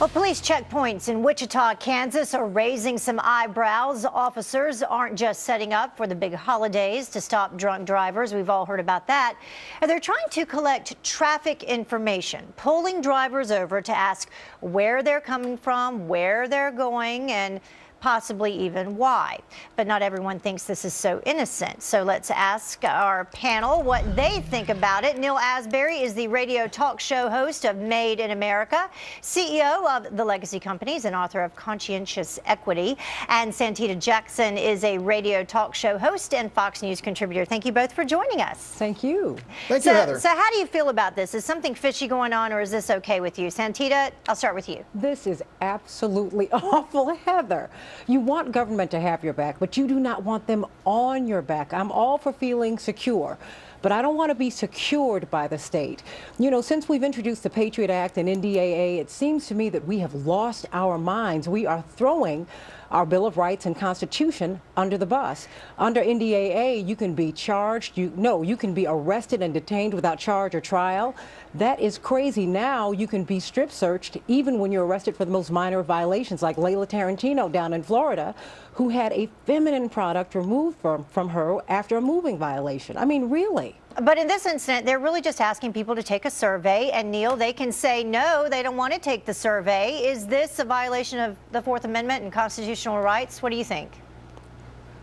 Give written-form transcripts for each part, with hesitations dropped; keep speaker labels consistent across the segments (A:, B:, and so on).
A: Well, police checkpoints in Wichita, Kansas are raising some eyebrows. Officers aren't just setting up for the big holidays to stop drunk drivers. We've all heard about that. And they're trying to collect traffic information, pulling drivers over to ask where they're coming from, where they're going, and possibly even why. But not everyone thinks this is so innocent. So let's ask our panel what they think about it. Neal Asbury is the radio talk show host of Made in America, CEO of the Legacy Companies, and author of Conscientious Equity. And Santita Jackson is a radio talk show host and Fox News contributor. Thank you both for joining us.
B: Thank you.
C: Thank you, Heather.
A: So how do you feel about this? Is something fishy going on, or is this okay with you? Santita, I'll start with you.
B: This is absolutely awful, Heather. You want government to have your back, but you do not want them on your back. I'm all for feeling secure, but I don't want to be secured by the state. You know, since we've introduced the Patriot Act and NDAA, it seems to me that we have lost our minds. We are throwing our Bill of Rights and Constitution under the bus. Under NDAA, you can be charged, you can be arrested and detained without charge or trial. That is crazy. Now you can be strip searched even when you're arrested for the most minor violations, like Layla Tarantino down in Florida, who had a feminine product removed from her after a moving violation. I mean, really.
A: But in this incident, they're really just asking people to take a survey. And Neal, they can say no, they don't want to take the survey. Is this a violation of the Fourth Amendment and constitutional rights? What do you think?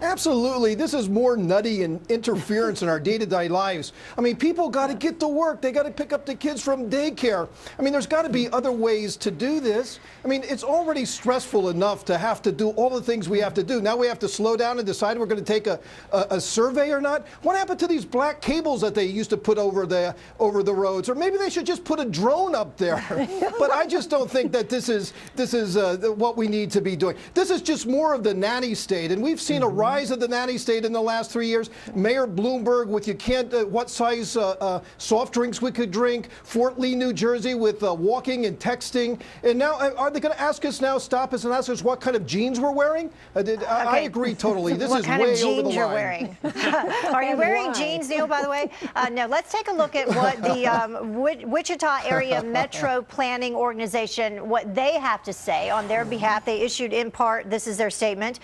C: Absolutely. This is more nutty and interference in our day-to-day lives. I mean, people got to get to work. They got to pick up the kids from daycare. I mean, there's got to be other ways to do this. I mean, it's already stressful enough to have to do all the things we have to do. Now we have to slow down and decide we're going to take a survey or not. What happened to these black cables that they used to put over the roads? Or maybe they should just put a drone up there. But I just don't think that this is what we need to be doing. This is just more of the nanny state, and we've seen a rise of the nanny state in the last 3 years. Mayor Bloomberg with what size soft drinks we could drink. Fort Lee, New Jersey with walking and texting. And now are they going to ask us now, stop us and ask us what kind of jeans we're wearing? I agree totally. This is way over the line. What kind of jeans
A: you're wearing? Are you wearing jeans, Neal, by the way? No, let's take a look at what the Wichita Area Metro Planning Organization, what they have to say on their behalf. They issued in part, this is their statement,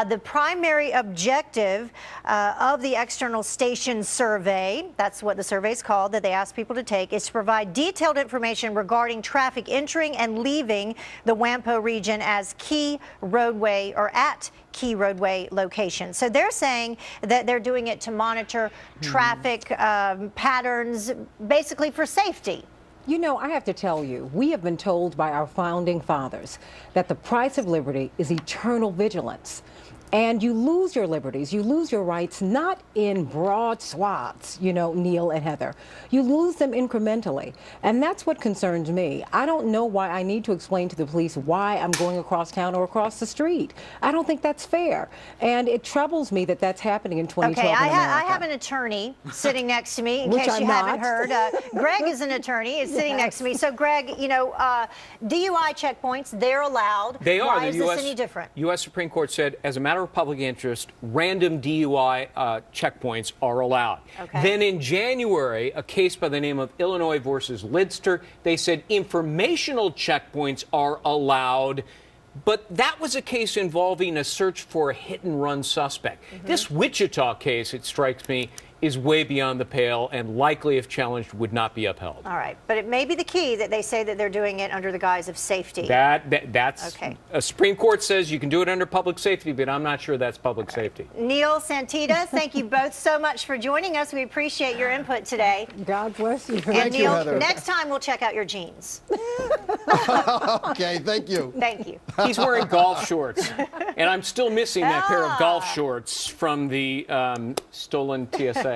A: the primary objective of the external station survey, that's what the survey is called, that they ask people to take, is to provide detailed information regarding traffic entering and leaving the Wampo region as key roadway or at key roadway locations. So they're saying that they're doing it to monitor traffic patterns, basically for safety.
B: You know, I have to tell you, we have been told by our founding fathers that the price of liberty is eternal vigilance. And you lose your liberties, you lose your rights, not in broad swaths, you know, Neal and Heather. You lose them incrementally. And that's what concerns me. I don't know why I need to explain to the police why I'm going across town or across the street. I don't think that's fair. And it troubles me that that's happening in 2012
A: Okay,
B: in America.
A: I have an attorney sitting next to me, in
B: Which
A: case you
B: I'm
A: haven't
B: not.
A: heard. Greg is an attorney, is sitting next to me. So, Greg, you know, DUI checkpoints, they're allowed.
D: They are.
A: Why is this any different?
D: U.S. Supreme Court said, as a matter of public interest, random DUI checkpoints are allowed.
A: Okay.
D: Then in January, a case by the name of Illinois versus Lidster, they said informational checkpoints are allowed. But that was a case involving a search for a hit-and-run suspect. This Wichita case, it strikes me, is way beyond the pale and likely, if challenged, would not be upheld.
A: All right. But it may be the key that they say that they're doing it under the guise of safety.
D: That's
A: okay.
D: A Supreme Court says you can do it under public safety, but I'm not sure that's public safety.
A: Neal, Santita, thank you both so much for joining us. We appreciate your input today.
B: God bless you.
A: And
C: you,
A: Neal,
C: Heather.
A: next time we'll check out your jeans.
C: Okay, thank you.
A: Thank you.
D: He's wearing golf shorts, and I'm still missing that pair of golf shorts from the stolen TSA.